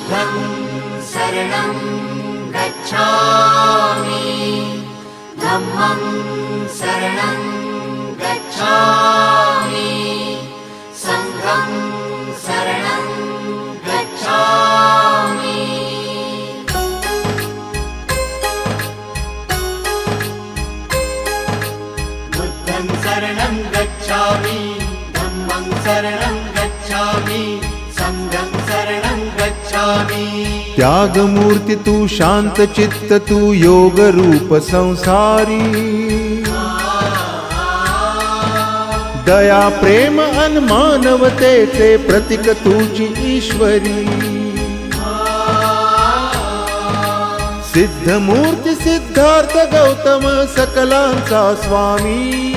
बुद्धं शरणं गच्छामि धम्मं शरणं गच्छामि संघं शरणं गच्छामि बुद्धं शरणं गच्छामि धम्मं शरणं गच्छामि संघं शरणं गच्छामि। त्याग मूर्ति तू शांत चित्त तू योग रूप संसारी दया प्रेम अन मानवतेचे प्रतीक तुझी ईश्वरी सिद्ध मूर्ती सिद्धार्थ गौतम सकलांचा स्वामी